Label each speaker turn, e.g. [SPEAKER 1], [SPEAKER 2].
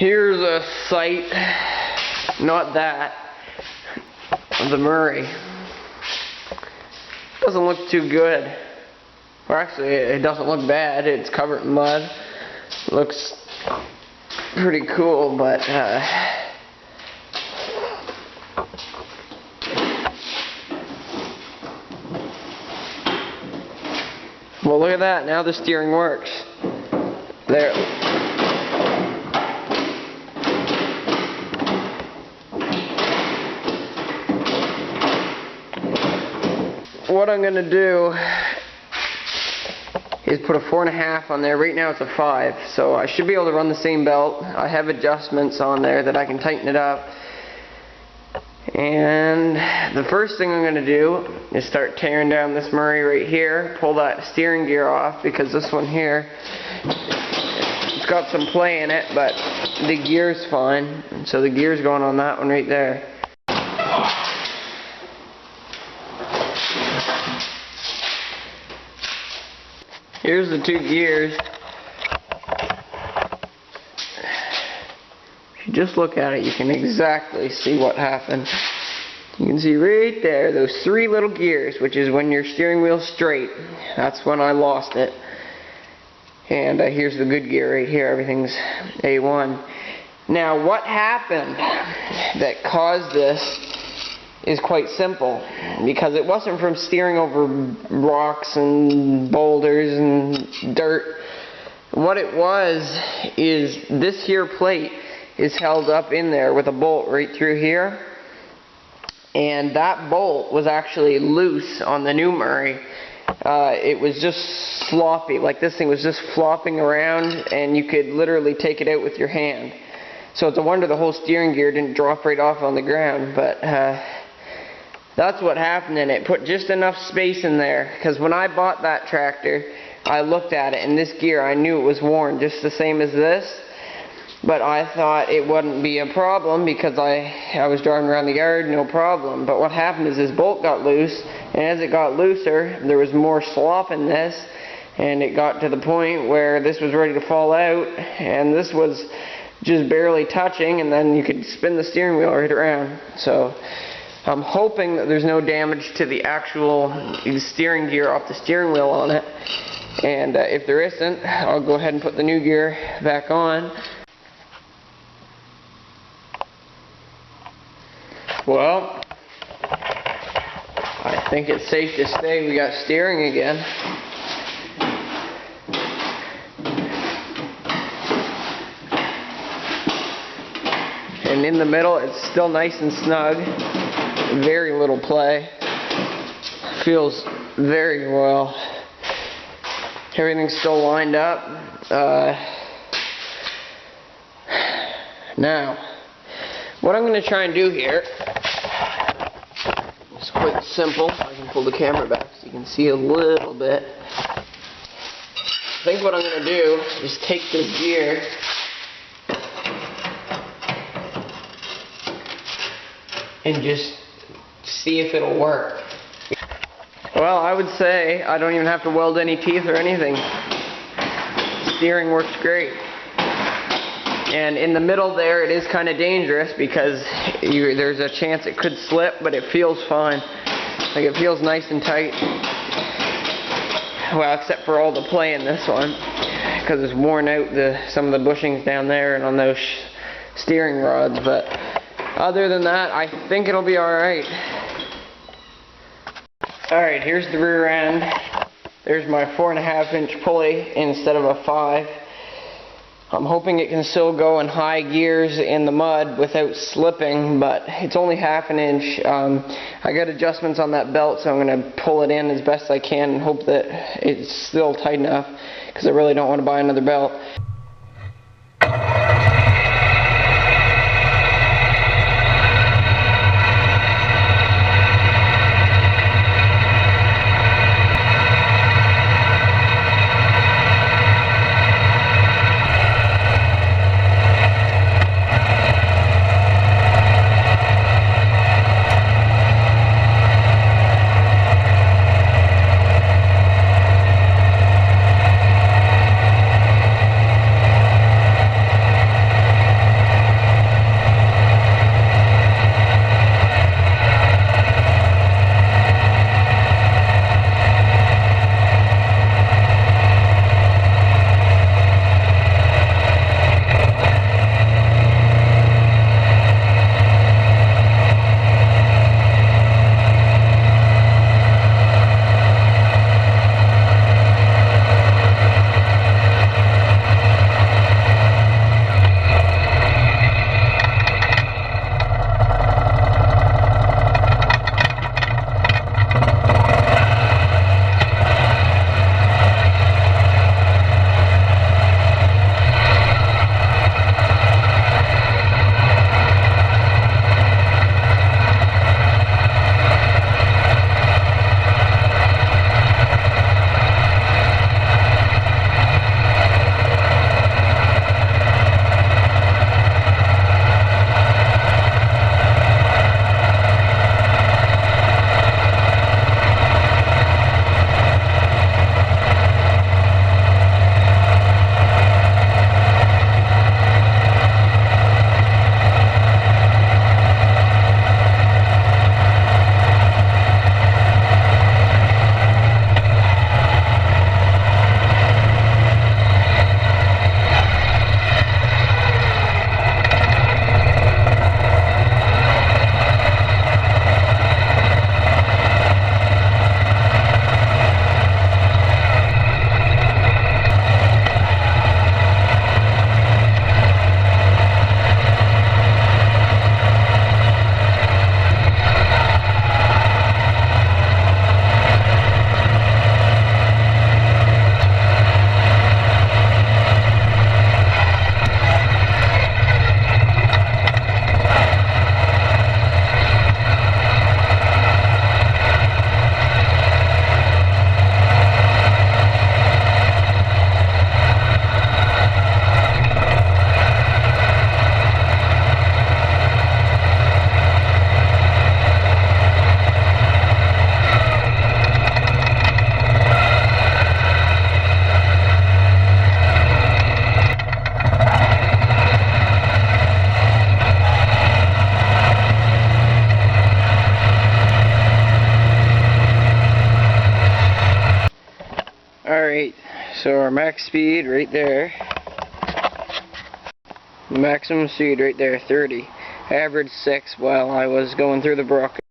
[SPEAKER 1] Here's a sight, not that, of the Murray. Doesn't look too good. Or actually, it doesn't look bad. It's covered in mud. Looks pretty cool, but well, look at that. Now the steering works. There. What I'm going to do is put a 4.5 on there. Right now it's a 5, so I should be able to run the same belt. I have adjustments on there that I can tighten it up. And the first thing I'm going to do is start tearing down this Murray right here, pull that steering gear off, because this one here, it's got some play in it, but the gear's fine. So the gear's going on that one right there. Here's the 2 gears. If you just look at it, you can exactly see what happened. You can see right there, those 3 little gears, which is when your steering wheel's straight. That's when I lost it. And here's the good gear right here. Everything's A1. Now, what happened that caused this is quite simple, because it wasn't from steering over rocks and boulders and dirt. What it was is this here plate is held up in there with a bolt right through here, and that bolt was actually loose on the new Murray. It was just sloppy, like this thing was just flopping around, and you could literally take it out with your hand. So it's a wonder the whole steering gear didn't drop right off on the ground, but that's what happened, and it put just enough space in there, because when I bought that tractor, I looked at it, and this gear, I knew it was worn just the same as this, but I thought it wouldn't be a problem because I was driving around the yard, no problem. But what happened is this bolt got loose, and as it got looser, there was more slop in this, and it got to the point where this was ready to fall out, and this was just barely touching, and then you could spin the steering wheel right around. So I'm hoping that there's no damage to the actual steering gear off the steering wheel on it, and if there isn't, I'll go ahead and put the new gear back on. Well, I think it's safe to say we got steering again. And in the middle, it's still nice and snug. Very little play. Feels very well. Everything's still lined up. Now, what I'm going to try and do here is quite simple. I can pull the camera back so you can see a little bit. I think what I'm going to do is take this gear and just see if it'll work. Well, I would say I don't even have to weld any teeth or anything. Steering works great. And in the middle there, it is kind of dangerous because there's a chance it could slip, but it feels fine. Like, it feels nice and tight. Well, except for all the play in this one, because it's worn out some of the bushings down there and on those steering rods. But other than that, I think it'll be alright. Alright, here's the rear end. There's my 4.5-inch pulley instead of a 5. I'm hoping it can still go in high gears in the mud without slipping, but it's only 1/2 inch. I got adjustments on that belt, so I'm going to pull it in as best I can and hope that it's still tight enough, because I really don't want to buy another belt. So our max speed right there. Maximum speed right there, 30. Average 6 while I was going through the brook.